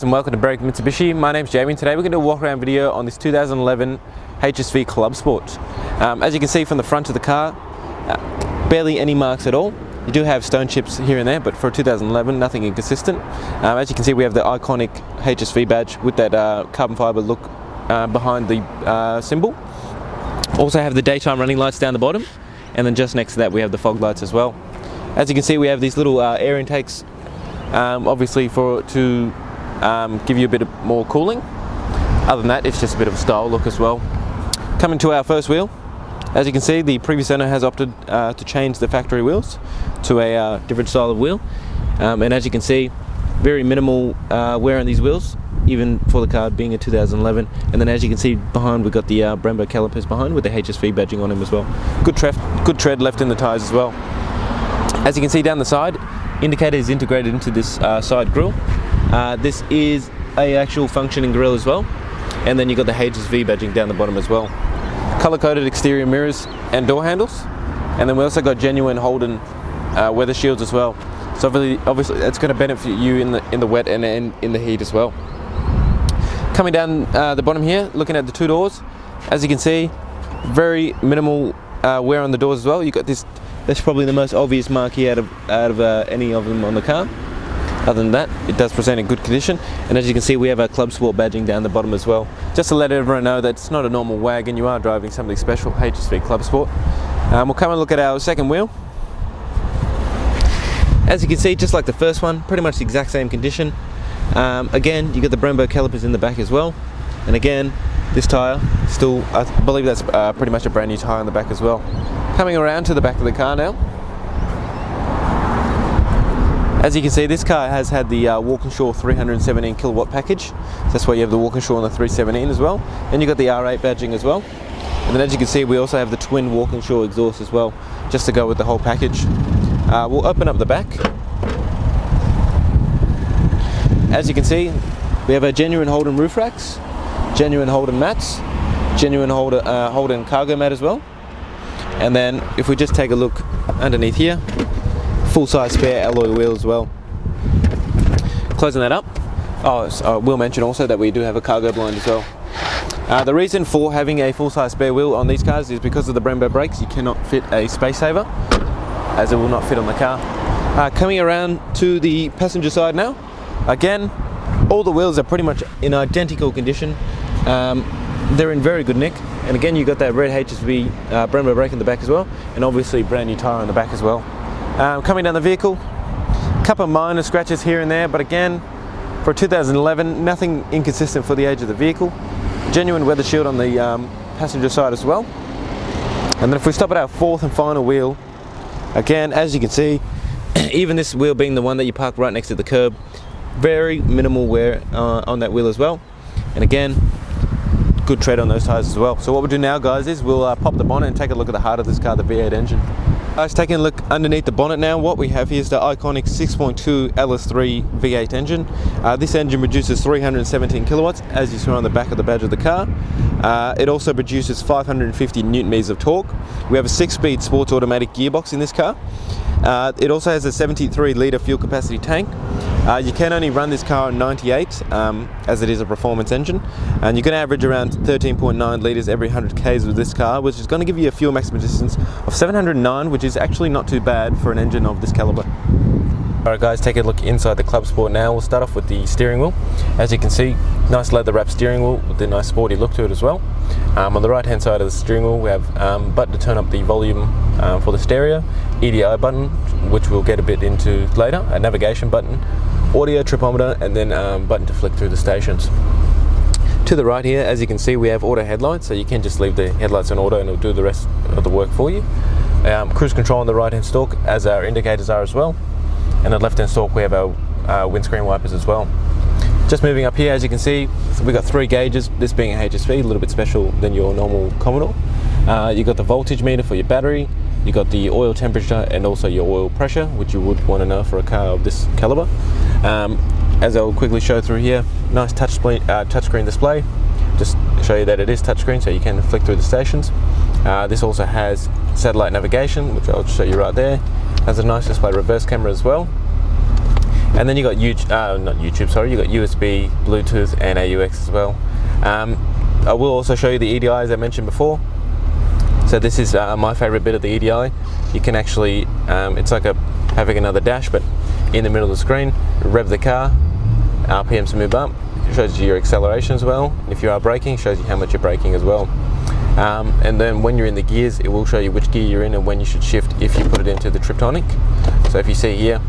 and welcome to Break Mitsubishi. My name's Jamie and today we're going to do a walk around video on this 2011 HSV Clubsport. As you can see from the front of the car, barely any marks at all. You do have stone chips here and there, but for 2011 nothing inconsistent. As you can see, we have the iconic HSV badge with that carbon fibre look behind the symbol. Also have the daytime running lights down the bottom, and then just next to that we have the fog lights as well. As you can see, we have these little air intakes, obviously to give you a bit more cooling. Other than that, it's just a bit of a style look as well. Coming to our first wheel, as you can see, the previous owner has opted to change the factory wheels to a different style of wheel, and as you can see, very minimal wear on these wheels, even for the car being a 2011. And then as you can see behind, we've got the Brembo calipers behind with the HSV badging on them as well. Good tread left in the tyres as well. As you can see down the side, indicator is integrated into this side grille. This is a actual functioning grille as well, and then you've got the HSV badging down the bottom as well. Color-coded exterior mirrors and door handles, and then we also got genuine Holden weather shields as well. So obviously that's going to benefit you in the wet and in the heat as well. Coming down the bottom here, looking at the two doors, as you can see, very minimal wear on the doors as well. You got this. That's probably the most obvious marquee out of any of them on the car. Other than that, it does present in good condition, and as you can see, we have our Clubsport badging down the bottom as well. Just to let everyone know that it's not a normal wagon, you are driving something special, HSV Clubsport. We'll come and look at our second wheel. As you can see, just like the first one, pretty much the exact same condition. Again, you got the Brembo calipers in the back as well, and again, this tyre still, I believe that's pretty much a brand new tyre on the back as well. Coming around to the back of the car now. As you can see, this car has had the Walkaround 317 kilowatt package. So that's why you have the Walkaround on the 317 as well. And you got the R8 badging as well. And then as you can see, we also have the twin Walkaround exhaust as well, just to go with the whole package. We'll open up the back. As you can see, we have a genuine Holden roof racks, genuine Holden mats, genuine Holden cargo mat as well. And then if we just take a look underneath here, full-size spare alloy wheel as well. Closing that up, I will mention also that we do have a cargo blind as well. The reason for having a full-size spare wheel on these cars is because of the Brembo brakes. You cannot fit a space saver, as it will not fit on the car. Coming around to the passenger side now, again, all the wheels are pretty much in identical condition. They're in very good nick, and again, you got that red HSV Brembo brake in the back as well, and obviously brand new tyre on the back as well. Coming down the vehicle, a couple of minor scratches here and there, but again, for 2011, nothing inconsistent for the age of the vehicle. Genuine weather shield on the passenger side as well. And then if we stop at our fourth and final wheel, again, as you can see, even this wheel being the one that you park right next to the curb, very minimal wear on that wheel as well. And again, good tread on those tyres as well. So what we'll do now, guys, is we'll pop the bonnet and take a look at the heart of this car, the V8 engine. Guys, taking a look underneath the bonnet now, what we have here is the iconic 6.2 LS3 V8 engine. This engine produces 317 kilowatts, as you saw on the back of the badge of the car. It also produces 550 Newton-meters of torque. We have a 6-speed sports automatic gearbox in this car. It also has a 73-litre fuel capacity tank. You can only run this car on 98, as it is a performance engine, and you can average around 13.9 litres every 100 k's with this car, which is going to give you a fuel maximum distance of 709, which is actually not too bad for an engine of this calibre. Alright guys, take a look inside the Clubsport now. We'll start off with the steering wheel. As you can see, nice leather wrapped steering wheel with a nice sporty look to it as well. On the right hand side of the steering wheel, we have a button to turn up the volume for the stereo, EDI button, which we'll get a bit into later, a navigation button, audio, tripometer, and then button to flick through the stations. To the right here, as you can see, we have auto headlights, so you can just leave the headlights on auto and it'll do the rest of the work for you. Cruise control on the right hand stalk, as our indicators are as well. And on the left hand stalk we have our windscreen wipers as well. Just moving up here, as you can see, we've got 3 gauges, this being a HSV, a little bit special than your normal Commodore. You've got the voltage meter for your battery, you've got the oil temperature and also your oil pressure, which you would want to know for a car of this calibre. As I'll quickly show through here, nice touchscreen display. Just show you that it is touchscreen, so you can flick through the stations. This also has satellite navigation, which I'll show you right there. Has a nice display reverse camera as well. And then you got not YouTube, sorry, you got USB, Bluetooth, and AUX as well. I will also show you the EDI as I mentioned before. So this is my favorite bit of the EDI. You can actually, it's like having another dash, but in the middle of the screen. Rev the car, RPMs move up. It shows you your acceleration as well. If you are braking, it shows you how much you're braking as well. And then when you're in the gears, it will show you which gear you're in and when you should shift if you put it into the triptonic. So if you see here,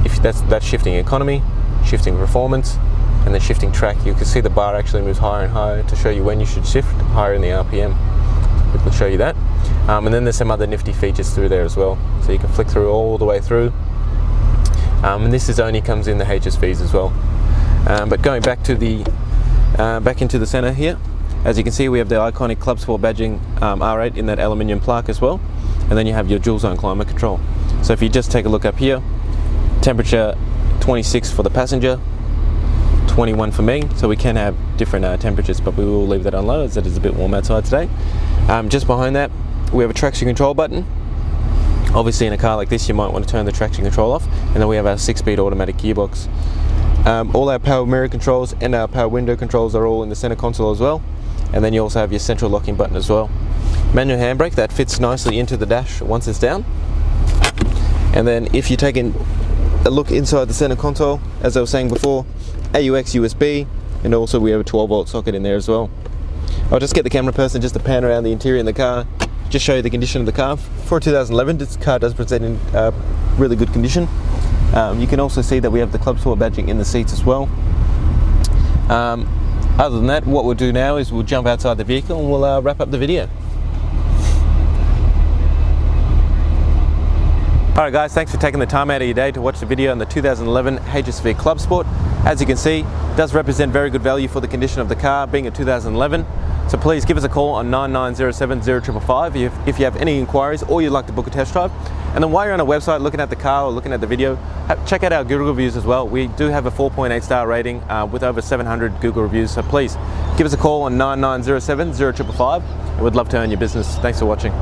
if that's shifting economy, shifting performance, and then shifting track, you can see the bar actually moves higher and higher to show you when you should shift higher in the RPM. It will show you that. And then there's some other nifty features through there as well. So you can flick through all the way through. And this only comes in the HSVs as well. But going back to the back into the center here, as you can see, we have the iconic Clubsport badging R8 in that aluminium plaque as well. And then you have your dual zone climate control. So if you just take a look up here, temperature 26 for the passenger, 21 for me. So we can have different temperatures, but we will leave that on low as it is a bit warm outside today. Just behind that, we have a traction control button. Obviously in a car like this, you might want to turn the traction control off. And then we have our 6-speed automatic gearbox. All our power mirror controls and our power window controls are all in the center console as well. And then you also have your central locking button as well. Manual handbrake that fits nicely into the dash once it's down. And then if you're taking a look inside the center console, as I was saying before, AUX USB, and also we have a 12-volt socket in there as well. I'll just get the camera person just to pan around the interior in the car, just show you the condition of the car. For 2011, this car does present in really good condition. You can also see that we have the Clubsport badging in the seats as well. Other than that, what we'll do now is we'll jump outside the vehicle and we'll wrap up the video. Alright guys, thanks for taking the time out of your day to watch the video on the 2011 HSV Clubsport. As you can see, it does represent very good value for the condition of the car, being a 2011. So please give us a call on 9907 0555 if you have any inquiries or you'd like to book a test drive. And then while you're on our website looking at the car or looking at the video, check out our Google reviews as well. We do have a 4.8 star rating with over 700 Google reviews. So please give us a call on 9907 0555 and we'd love to earn your business. Thanks for watching.